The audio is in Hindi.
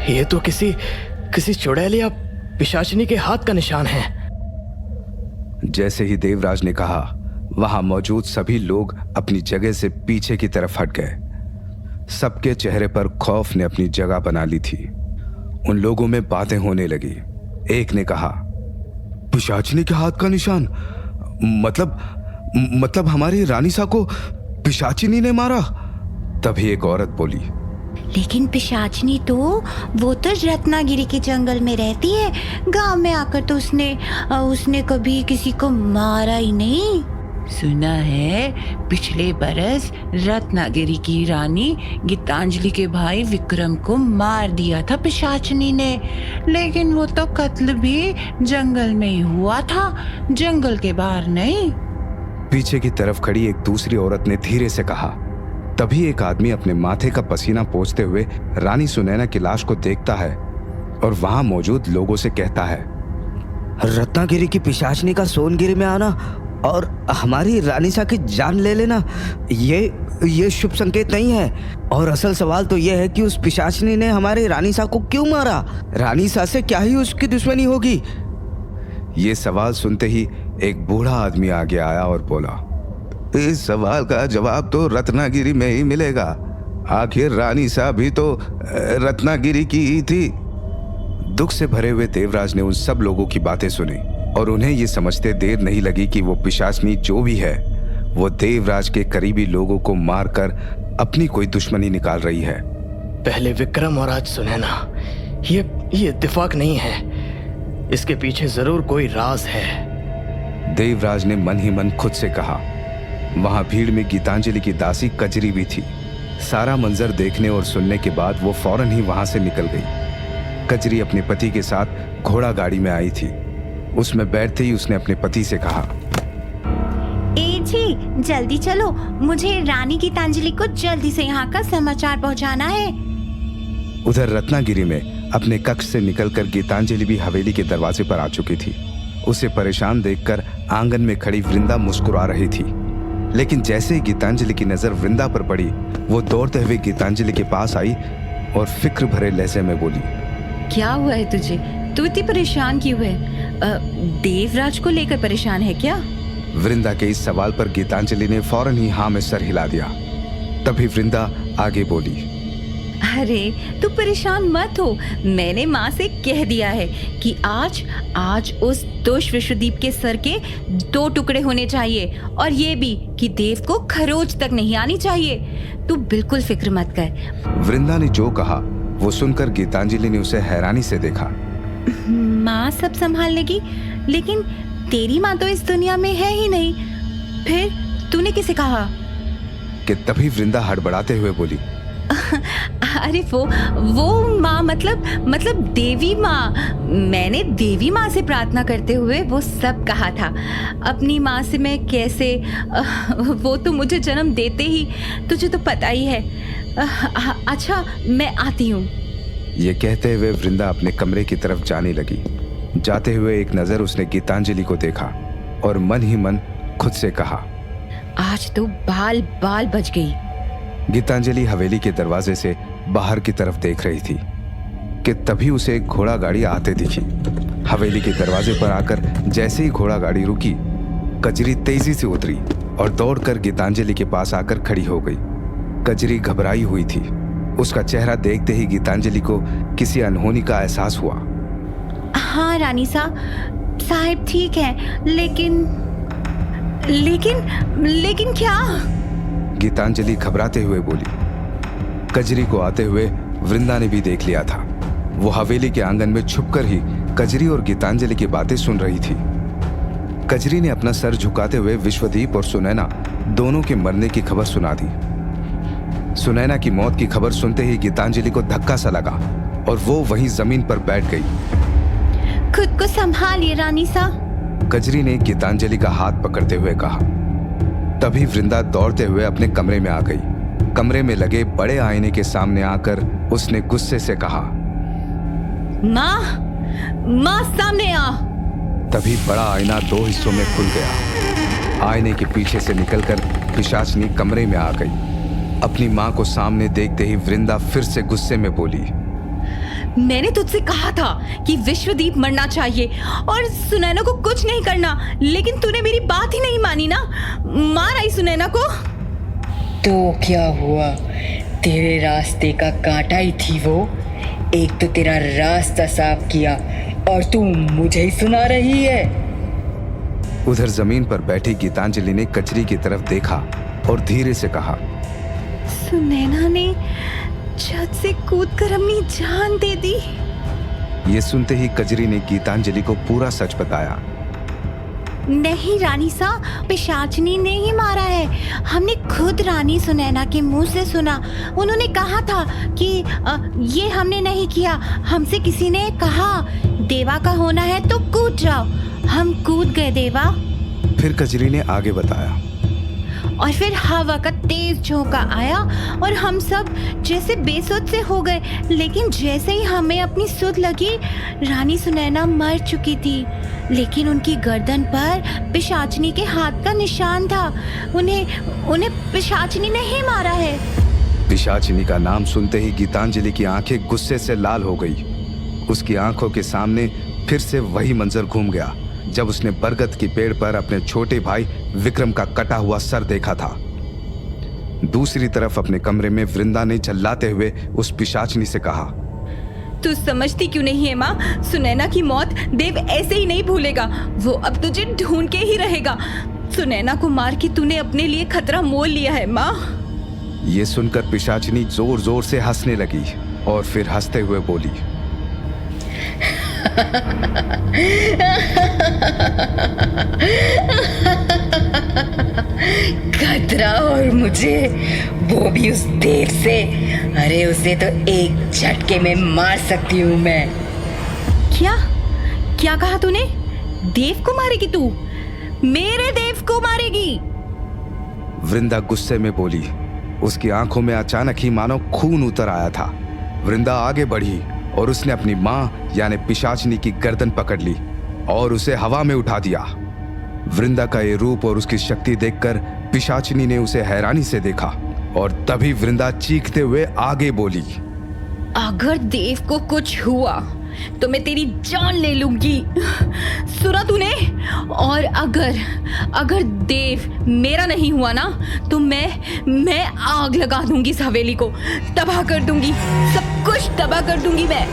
ये तो किसी चुड़ैल या पिशाचिनी के हाथ का निशान है। जैसे ही देवराज ने कहा, वहां मौजूद सभी लोग अपनी जगह से पीछे की तरफ हट गए। सबके चेहरे पर खौफ ने अपनी जगह बना ली थी। उन लोगों में बातें होने लगी। एक ने कहा, पिशाचिनी के हाथ का निशान? मतलब हमारी रानी सा को पिशाचिनी ने मारा? तभी एक औरत बोली, लेकिन पिशाचिनी तो रत्नागिरी के जंगल में रहती है। गांव में आकर तो उसने कभी किसी को मारा ही नहीं। सुना है पिछले बरस रत्नागिरी की रानी गीतांजलि के भाई विक्रम को मार दिया था पिशाचिनी ने, लेकिन वो तो कत्ल भी जंगल में ही हुआ था, जंगल के बाहर नहीं। पीछे की तरफ खड़ी एक दूसरी औरत ने धीरे से कहा। तभी एक आदमी अपने माथे का पसीना पोंछते हुए रानी सुनैना की लाश को देखता है और वहां मौजूद लोगों से कहता है, रत्नागिरी की पिशाचिनी का सोनगिरी में आना और हमारी रानी सा की जान ले लेना, ये शुभ संकेत नहीं है। और असल सवाल तो यह है कि उस पिशाचिनी ने हमारी रानी सा को क्यों मारा? रानी सा से क्या ही उसकी दुश्मनी होगी? ये सवाल सुनते ही एक बूढ़ा आदमी आगे आया और बोला, इस सवाल का जवाब तो रत्नागिरी में ही मिलेगा। आखिर रानी सा भी तो रत्नागिरी की ही थी। दुख से भरे हुए देवराज ने उन सब लोगों की बातें सुनी और उन्हें ये समझते देर नहीं लगी कि वो पिशाचिनी जो भी है, वो देवराज के करीबी लोगों को मारकर अपनी कोई दुश्मनी निकाल रही है। पहले विक्रम और आज सुनैना, ये इत्तेफाक नहीं है। इसके पीछे जरूर कोई राज है। देवराज ने मन ही मन खुद से कहा। वहां भीड़ में गीतांजलि की दासी कजरी भी थी। सारा मंजर देखने और सुनने के बाद वो फौरन ही वहां से निकल गई। कजरी अपने पति के साथ घोड़ा गाड़ी में आई थी। उसमें बैठते ही उसने अपने पति से कहा, ए जी जल्दी चलो, मुझे रानी गीतांजलि को जल्दी से यहाँ का समाचार पहुँचाना है। उधर रत्नागिरी में अपने कक्ष से निकलकर गीतांजलि भी हवेली के दरवाजे पर आ चुकी थी। उसे परेशान देखकर आंगन में खड़ी वृंदा मुस्कुरा रही थी, लेकिन जैसे ही गीतांजलि की नजर वृंदा पर पड़ी, वो दौड़ते हुए गीतांजलि के पास आई और फिक्र भरे लहजे में बोली, क्या हुआ है तुझे? तू इतनी परेशान क्यों है? देवराज को लेकर परेशान है क्या? वृंदा के इस सवाल पर गीतांजलि ने फौरन ही हाँ में सर हिला दिया। तभी वृंदा आगे बोली, अरे तू परेशान मत हो, मैंने माँ से कह दिया है कि आज उस दोष विश्वदीप के सर के 2 टुकड़े होने चाहिए, और ये भी कि देव को खरोच तक नहीं आनी चाहिए। तू बिल्कुल फिक्र मत कर। वृंदा ने जो कहा वो सुनकर गीतांजलि ने उसे हैरानी से देखा। माँ सब संभाल लेगी, लेकिन तेरी माँ तो इस दुनिया में है ही नहीं, फिर तूने किसे कहा? कि तभी वृंदा हड़बड़ाते हुए बोली, अरे वो माँ मतलब देवी माँ। मैंने देवी माँ से प्रार्थना करते हुए वो सब कहा था। अपनी माँ से मैं कैसे, वो तो मुझे जन्म देते ही, तुझे तो पता ही है। अच्छा मैं आती हूँ। ये कहते हुए वृंदा अपने कमरे की तरफ जाने लगी। जाते हुए एक नजर उसने गीतांजलि को देखा और मन ही मन खुद से कहा, आज तो बाल बच गई। गीतांजलि हवेली के दरवाजे से बाहर की तरफ देख रही थी कि तभी उसे एक घोड़ा गाड़ी आते दिखी। हवेली के दरवाजे पर आकर जैसे ही घोड़ा गाड़ी रुकी, कजरी तेजी से उतरी और दौड़कर गीतांजलि के पास आकर खड़ी हो गई। कजरी घबराई हुई थी। उसका चेहरा देखते ही गीतांजलि को किसी अनहोनी का एहसास हुआ। हाँ रानी साहब ठीक है, लेकिन क्या? गीतांजलि घबराते हुए बोली। कजरी को आते हुए वृंदा ने भी देख लिया था। वो हवेली के आंगन में छुपकर ही कजरी और गीतांजलि की बातें सुन रही थी। कजरी ने अपना सर झुकाते हुए विश्वदीप और सुनैना दोनों के मरने की खबर सुना दी। सुनैना की मौत की खबर सुनते ही गीतांजलि को धक्का सा लगा और वो वहीं जमीन पर बैठ गई। खुद को संभालिए रानी सा, कजरी ने गीतांजलि का हाथ पकड़ते हुए कहा। तभी वृंदा दौड़ते हुए अपने कमरे में आ गई। कमरे में लगे बड़े आईने के सामने आकर उसने गुस्से से कहा, माँ सामने आ। तभी बड़ा आईना 2 हिस्सों में खुल गया। आईने के पीछे से निकलकर पिशाचिनी कमरे में आ गई। अपनी माँ को सामने देखते ही वृंदा फिर से गुस्से में बोली, मैंने तुझसे कहा था कि विश्वदीप मरना चाहिए और सुनैना को कुछ नहीं करना, लेकिन तूने मेरी बात ही नहीं मानी ना। मार आई सुनैना को। तो क्या हुआ, तेरे रास्ते का कांटा ही थी वो। एक तो तेरा रास्ता साफ किया और तू मुझे ही सुना रही है। उधर जमीन पर बैठी गीतांजलि ने कचरी की तरफ देखा और धीरे से कहा, सुनैना ने छत से कूदकर अपनी जान दे दी। ये सुनते ही कजरी ने गीतांजलि को पूरा सच बताया। नहीं रानी सा, पिशाचनी ने ही मारा है। हमने खुद रानी सुनैना के मुंह से सुना। उन्होंने कहा था कि ये हमने नहीं किया, हमसे किसी ने कहा देवा का होना है तो कूद जाओ। हम कूद गए देवा। फिर कजरी ने आगे बताया, और फिर हवा का तेज झोंका आया और हम सब जैसे बेसुध से हो गए। लेकिन जैसे ही हमें अपनी सुध लगी, रानी सुनैना मर चुकी थी, लेकिन उनकी गर्दन पर पिशाचनी के हाथ का निशान था। उन्हें पिशाचनी ने ही मारा है। पिशाचिनी का नाम सुनते ही गीतांजलि की आंखें गुस्से से लाल हो गई। उसकी आंखों के सामने फिर से वही मंजर घूम गया जब उसने बरगद की पेड़ पर अपने छोटे भाई विक्रम का कटा हुआ सर देखा था। दूसरी तरफ अपने कमरे में वृंदा ने चिल्लाते हुए उस पिशाचनी से कहा, तू समझती क्यों नहीं है माँ? सुनैना की मौत देव ऐसे ही नहीं भूलेगा। वो अब तुझे ढूंढ के ही रहेगा। सुनैना को मार के तूने अपने लिए खतरा मोल लिया है माँ। ये सुनकर पिशाचिनी जोर जोर से हंसने लगी और फिर हंसते हुए बोली, खतरा और मुझे, वो भी उस देव से। अरे उसे तो एक झटके में मार सकती हूँ मैं। क्या कहा तूने? देव को मारेगी तू? मेरे देव को मारेगी? वृंदा गुस्से में बोली। उसकी आंखों में अचानक ही मानो खून उतर आया था। वृंदा आगे बढ़ी और उसने अपनी मां यानी पिशाचिनी की गर्दन पकड़ ली और उसे हवा में उठा दिया। वृंदा का ये रूप और उसकी शक्ति देखकर पिशाचिनी ने उसे हैरानी से देखा और तभी वृंदा चीखते हुए आगे बोली, अगर देव को कुछ हुआ तो मैं तेरी जान ले लूंगी। सुना तूने? और अगर देव मेरा नहीं हुआ ना तो मैं आग लगा दूंगी इस हवेली को, तबाह कर दूंगी, सब कुछ तबाह कर दूंगी मैं।